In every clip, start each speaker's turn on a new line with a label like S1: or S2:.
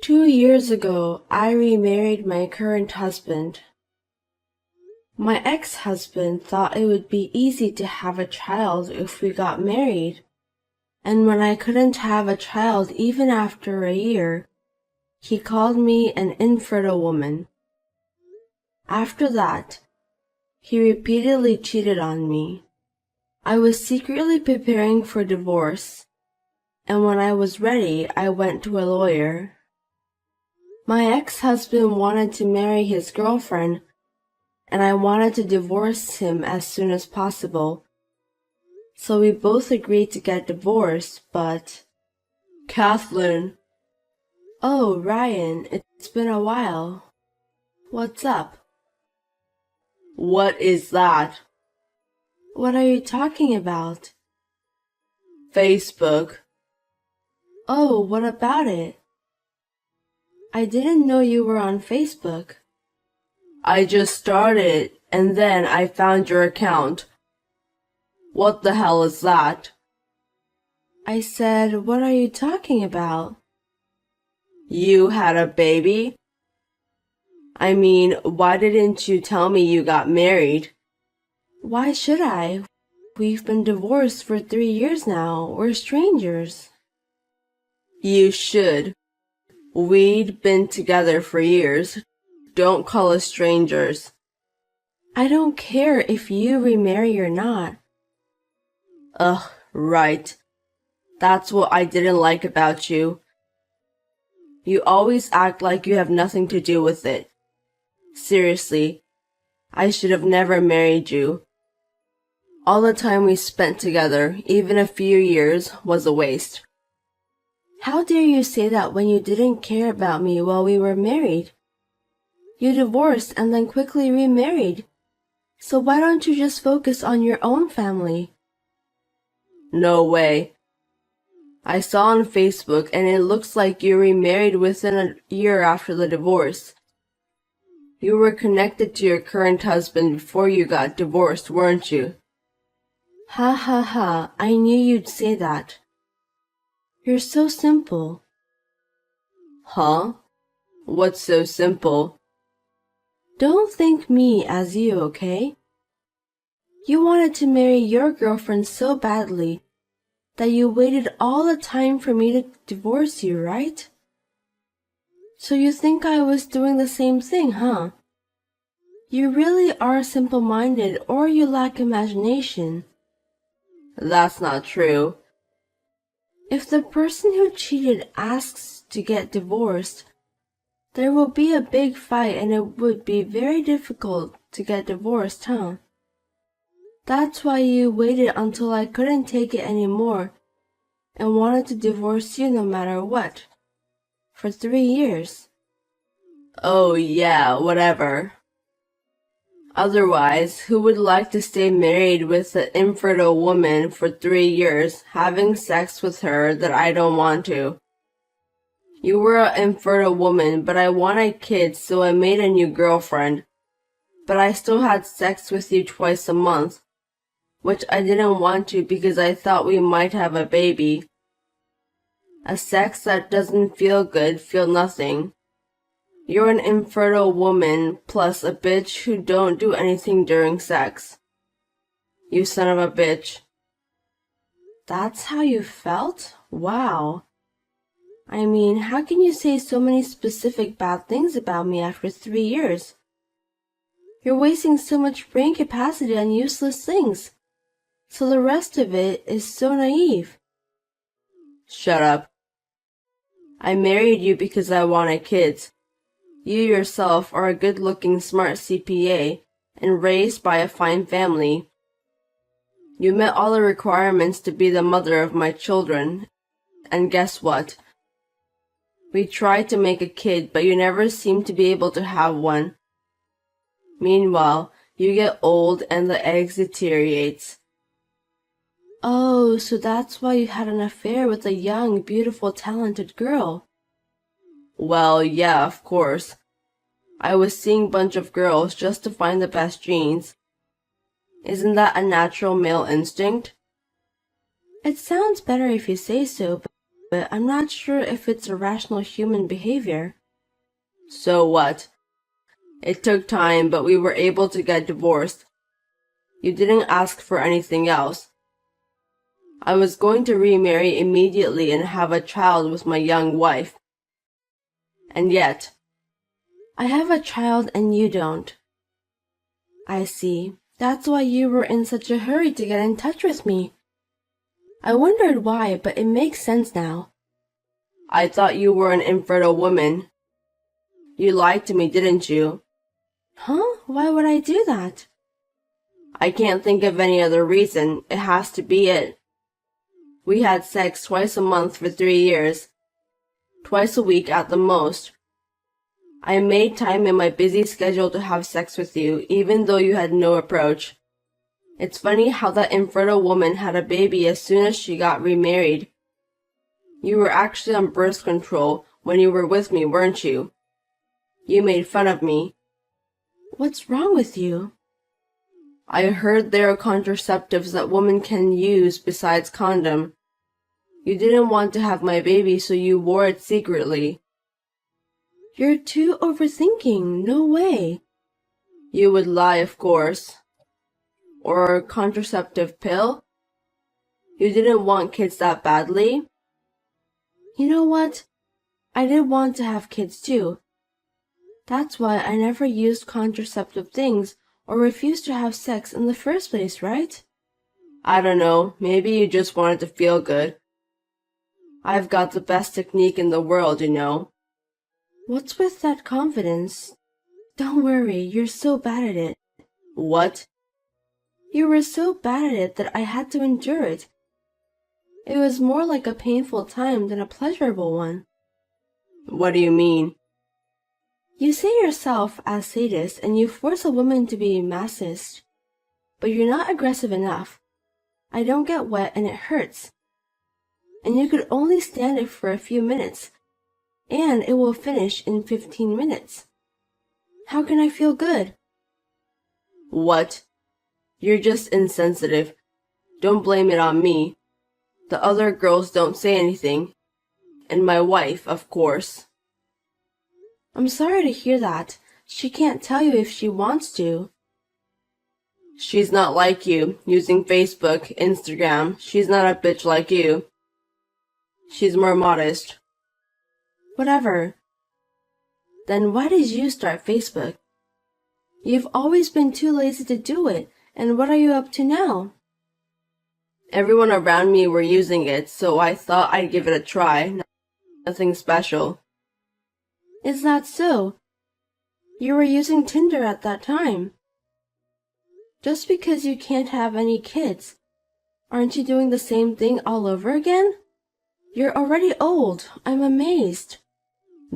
S1: 2 years ago, I remarried my current husband. My ex-husband thought it would be easy to have a child if we got married, and when I couldn't have a child even after a year, he called me an infertile woman. After that, he repeatedly cheated on me. I was secretly preparing for divorce, and when I was ready, I went to a lawyer. My ex-husband wanted to marry his girlfriend, and I wanted to divorce him as soon as possible. So we both agreed to get divorced, but... Kathleen. Oh, Ryan, it's been a while. What's up?
S2: What is that?
S1: What are you talking about?
S2: Facebook.
S1: Oh, what about it? I didn't know you were on Facebook.
S2: I just started, and then I found your account. What the hell is that?
S1: I said, what are you talking about?
S2: You had a baby? I mean, why didn't you tell me you got married?
S1: Why should I? We've been divorced for 3 years now. We're strangers.
S2: You should. We'd been together for years. Don't call us strangers.
S1: I don't care if you remarry or not.
S2: Ugh, right. That's what I didn't like about you. You always act like you have nothing to do with it. Seriously, I should have never married you. All the time we spent together, even a few years, was a waste.
S1: How dare you say that when you didn't care about me while we were married? You divorced and then quickly remarried. So why don't you just focus on your own family?
S2: No way. I saw on Facebook and it looks like you remarried within a year after the divorce. You were connected to your current husband before you got divorced, weren't you?
S1: Ha ha ha, I knew you'd say that. You're so simple.
S2: Huh? What's so simple?
S1: Don't think me as you, okay? You wanted to marry your girlfriend so badly that you waited all the time for me to divorce you, right? So you think I was doing the same thing, huh? You really are simple-minded or you lack imagination.
S2: That's not true.
S1: If the person who cheated asks to get divorced, there will be a big fight and it would be very difficult to get divorced, huh? That's why you waited until I couldn't take it anymore and wanted to divorce you no matter what. For 3 years.
S2: Oh yeah, whatever. Otherwise, who would like to stay married with an infertile woman for 3 years, having sex with her that I don't want to? You were an infertile woman, but I wanted kids, so I made a new girlfriend. But I still had sex with you twice a month, which I didn't want to because I thought we might have a baby. A sex that doesn't feel good, feel nothing. You're an infertile woman plus a bitch who don't do anything during sex. You son of a bitch.
S1: That's how you felt? Wow. I mean, how can you say so many specific bad things about me after 3 years? You're wasting so much brain capacity on useless things. So the rest of it is so naive.
S2: Shut up. I married you because I wanted kids. You yourself are a good-looking, smart CPA and raised by a fine family. You met all the requirements to be the mother of my children. And guess what? We tried to make a kid, but you never seemed to be able to have one. Meanwhile, you get old and the eggs deteriorates.
S1: Oh, so that's why you had an affair with a young, beautiful, talented girl.
S2: Well, yeah, of course. I was seeing a bunch of girls just to find the best genes. Isn't that a natural male instinct?
S1: It sounds better if you say so, but I'm not sure if it's a rational human behavior.
S2: So what? It took time, but we were able to get divorced. You didn't ask for anything else. I was going to remarry immediately and have a child with my young wife. And yet,
S1: I have a child and you don't. I see. That's why you were in such a hurry to get in touch with me. I wondered why, but it makes sense now.
S2: I thought you were an infertile woman. You lied to me, didn't you?
S1: Huh? Why would I do that?
S2: I can't think of any other reason. It has to be it. We had sex twice a month for 3 years. Twice a week at the most. I made time in my busy schedule to have sex with you, even though you had no approach. It's funny how that infertile woman had a baby as soon as she got remarried. You were actually on birth control when you were with me, weren't you? You made fun of me.
S1: What's wrong with you?
S2: I heard there are contraceptives that women can use besides condom. You didn't want to have my baby, so you wore it secretly.
S1: You're too overthinking. No way.
S2: You would lie, of course. Or a contraceptive pill? You didn't want kids that badly?
S1: You know what? I did want to have kids too. That's why I never used contraceptive things or refused to have sex in the first place, right?
S2: I don't know. Maybe you just wanted to feel good. I've got the best technique in the world, you know.
S1: What's with that confidence? Don't worry, you're so bad at it.
S2: What?
S1: You were so bad at it that I had to endure it. It was more like a painful time than a pleasurable one.
S2: What do you mean?
S1: You say yourself as sadist and you force a woman to be masochist. But you're not aggressive enough. I don't get wet and it hurts. And you could only stand it for a few minutes. And it will finish in 15 minutes. How can I feel good?
S2: What? You're just insensitive. Don't blame it on me. The other girls don't say anything. And my wife, of course.
S1: I'm sorry to hear that. She can't tell you if she wants to.
S2: She's not like you, using Facebook, Instagram. She's not a bitch like you. She's more modest.
S1: Whatever. Then why did you start Facebook? You've always been too lazy to do it, and what are you up to now?
S2: Everyone around me were using it, so I thought I'd give it a try. Nothing special.
S1: Is that so? You were using Tinder at that time. Just because you can't have any kids, aren't you doing the same thing all over again? You're already old. I'm amazed.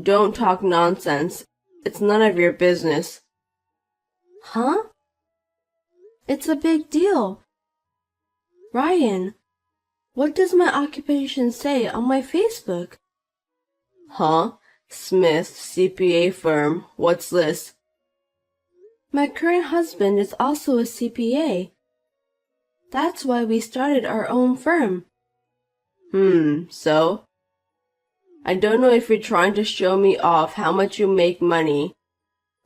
S2: Don't talk nonsense. It's none of your business.
S1: Huh? It's a big deal. Ryan, what does my occupation say on my Facebook?
S2: Huh? Smith, CPA firm. What's this?
S1: My current husband is also a CPA. That's why we started our own firm.
S2: So? I don't know if you're trying to show me off how much you make money,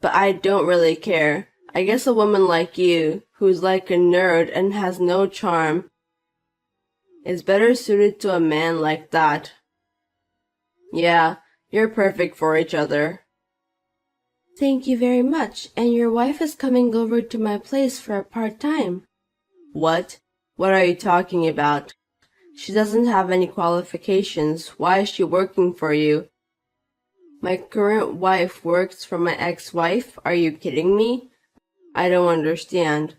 S2: but I don't really care. I guess a woman like you, who's like a nerd and has no charm, is better suited to a man like that. Yeah, you're perfect for each other.
S1: Thank you very much, and your wife is coming over to my place for a part-time.
S2: What? What are you talking about? She doesn't have any qualifications. Why is she working for you? My current wife works for my ex-wife? Are you kidding me? I don't understand.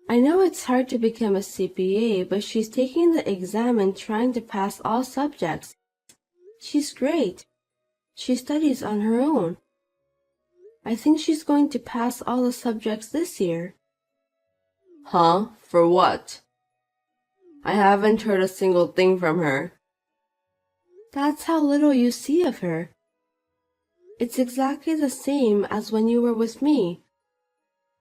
S1: I know it's hard to become a CPA, but she's taking the exam and trying to pass all subjects. She's great. She studies on her own. I think she's going to pass all the subjects this year.
S2: Huh? For what? I haven't heard a single thing from her.
S1: That's how little you see of her. It's exactly the same as when you were with me.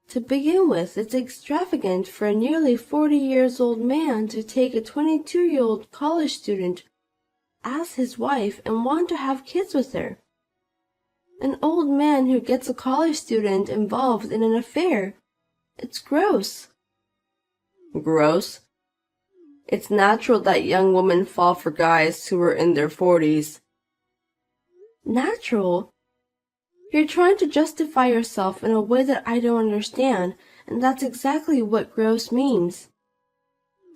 S1: To begin with, it's extravagant for a nearly 40 years old man to take a 22-year-old college student as his wife and want to have kids with her. An old man who gets a college student involved in an affair. It's gross.
S2: Gross? It's natural that young women fall for guys who are in their 40s.
S1: Natural? You're trying to justify yourself in a way that I don't understand, and that's exactly what gross means.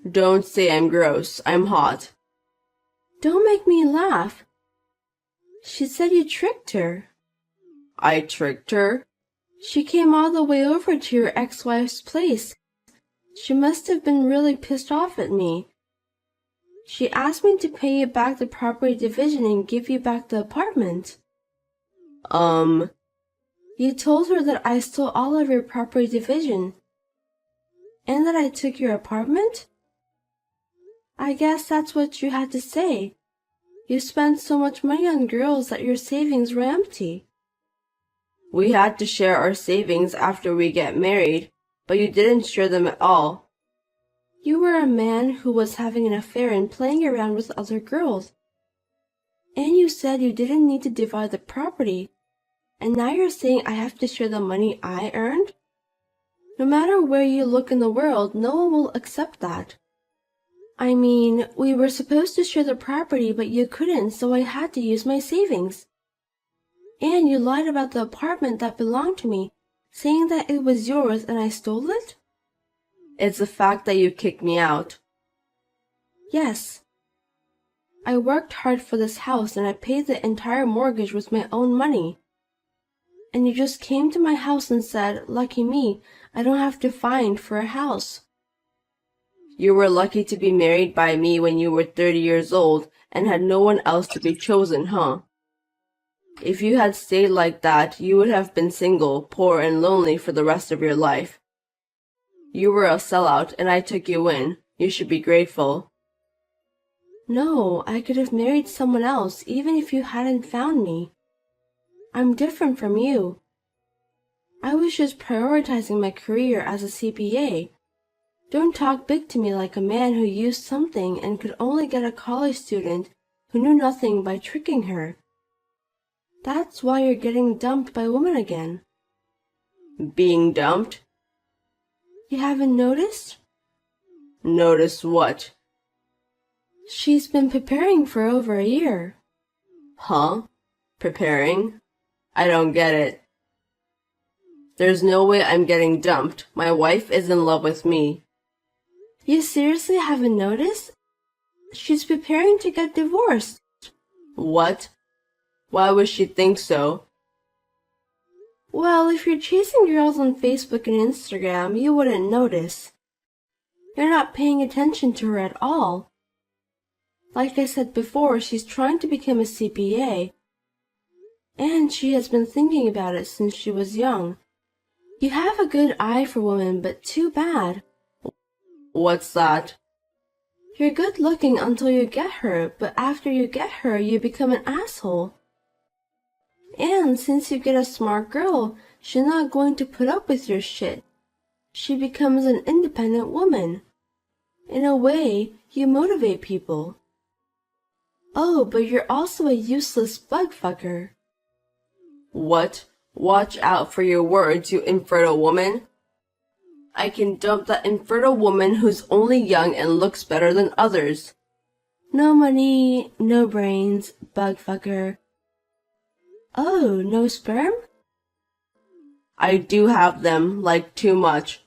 S2: Don't say I'm gross. I'm hot.
S1: Don't make me laugh. She said you tricked her.
S2: I tricked her?
S1: She came all the way over to your ex-wife's place. She must have been really pissed off at me. She asked me to pay you back the property division and give you back the apartment. You told her that I stole all of your property division. And that I took your apartment? I guess that's what you had to say. You spent so much money on girls that your savings were empty.
S2: We had to share our savings after we get married, but you didn't share them at all.
S1: You were a man who was having an affair and playing around with other girls. And you said you didn't need to divide the property. And now you're saying I have to share the money I earned? No matter where you look in the world, no one will accept that. I mean, we were supposed to share the property, but you couldn't, so I had to use my savings. And you lied about the apartment that belonged to me, saying that it was yours and I stole it?
S2: It's the fact that you kicked me out.
S1: Yes. I worked hard for this house and I paid the entire mortgage with my own money. And you just came to my house and said, lucky me, I don't have to find for a house.
S2: You were lucky to be married by me when you were 30 years old and had no one else to be chosen, huh? If you had stayed like that, you would have been single, poor, and lonely for the rest of your life. You were a sellout, and I took you in. You should be grateful.
S1: No, I could have married someone else, even if you hadn't found me. I'm different from you. I was just prioritizing my career as a CPA. Don't talk big to me like a man who used something and could only get a college student who knew nothing by tricking her. That's why you're getting dumped by women again.
S2: Being dumped?
S1: You haven't noticed?
S2: Noticed what?
S1: She's been preparing for over a year.
S2: Huh? Preparing? I don't get it. There's no way I'm getting dumped. My wife is in love with me.
S1: You seriously haven't noticed? She's preparing to get divorced.
S2: What? Why would she think so?
S1: Well, if you're chasing girls on Facebook and Instagram, you wouldn't notice. You're not paying attention to her at all. Like I said before, she's trying to become a CPA. And she has been thinking about it since she was young. You have a good eye for women, but too bad.
S2: What's that?
S1: You're good looking until you get her, but after you get her, you become an asshole. And since you get a smart girl, she's not going to put up with your shit. She becomes an independent woman. In a way, you motivate people. Oh, but you're also a useless bug fucker.
S2: What? Watch out for your words, you infertile woman. I can dump that infertile woman who's only young and looks better than others.
S1: No money, no brains, bug fucker. Oh, no sperm?
S2: I do have them, like too much.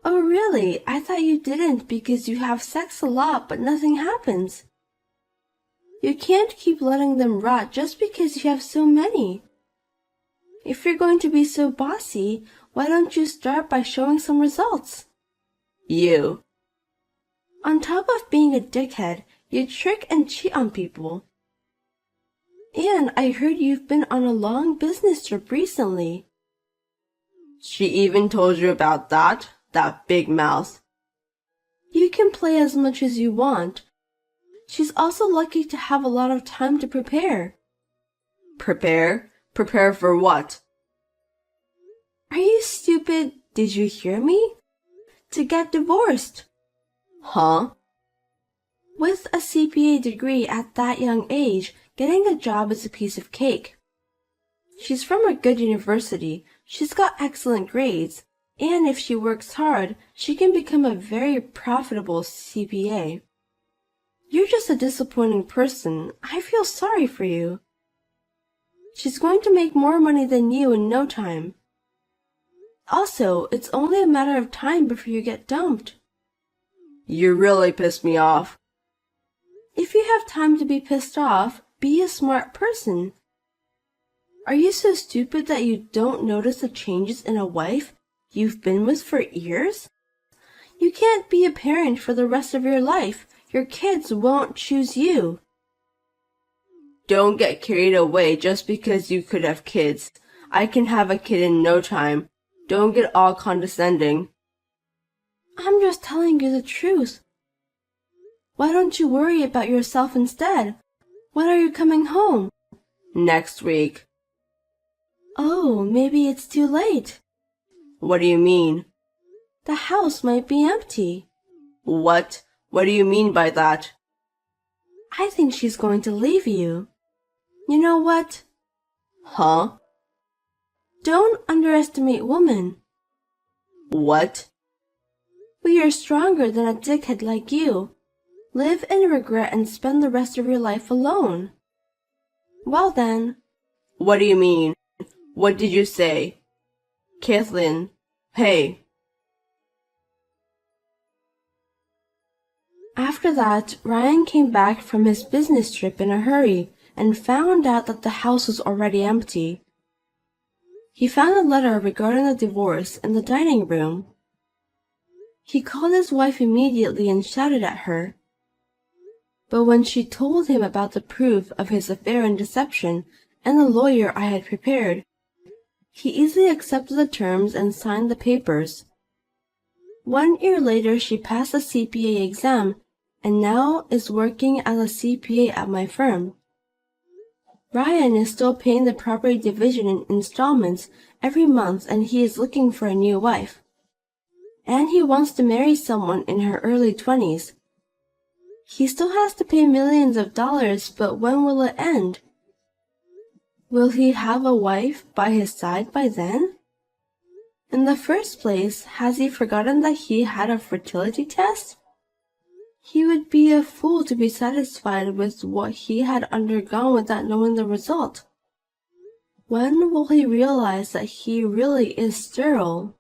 S1: Oh really? I thought you didn't because you have sex a lot but nothing happens. You can't keep letting them rot just because you have so many. If you're going to be so bossy, why don't you start by showing some results?
S2: You.
S1: On top of being a dickhead, you trick and cheat on people. And I heard you've been on a long business trip recently.
S2: She even told you about that? That big mouth.
S1: You can play as much as you want. She's also lucky to have a lot of time to prepare.
S2: Prepare? Prepare for what?
S1: Are you stupid? Did you hear me? To get divorced.
S2: Huh?
S1: With a CPA degree at that young age, getting a job is a piece of cake. She's from a good university, she's got excellent grades, and if she works hard, she can become a very profitable CPA. You're just a disappointing person. I feel sorry for you. She's going to make more money than you in no time. Also, it's only a matter of time before you get dumped.
S2: You really pissed me off.
S1: If you have time to be pissed off, be a smart person. Are you so stupid that you don't notice the changes in a wife you've been with for years? You can't be a parent for the rest of your life. Your kids won't choose you.
S2: Don't get carried away just because you could have kids. I can have a kid in no time. Don't get all condescending.
S1: I'm just telling you the truth. Why don't you worry about yourself instead? When are you coming home?
S2: Next week.
S1: Oh, maybe it's too late.
S2: What do you mean?
S1: The house might be empty.
S2: What? What do you mean by that?
S1: I think she's going to leave you. You know what?
S2: Huh?
S1: Don't underestimate women.
S2: What?
S1: We are stronger than a dickhead like you. Live in regret and spend the rest of your life alone. Well then.
S2: What do you mean? What did you say? Kathleen, hey.
S1: After that, Ryan came back from his business trip in a hurry and found out that the house was already empty. He found a letter regarding the divorce in the dining room. He called his wife immediately and shouted at her. But when she told him about the proof of his affair and deception and the lawyer I had prepared, he easily accepted the terms and signed the papers. 1 year later, she passed the CPA exam and now is working as a CPA at my firm. Ryan is still paying the property division in installments every month and he is looking for a new wife. And he wants to marry someone in her early 20s. He still has to pay millions of dollars, but when will it end? Will he have a wife by his side by then? In the first place, has he forgotten that he had a fertility test? He would be a fool to be satisfied with what he had undergone without knowing the result. When will he realize that he really is sterile?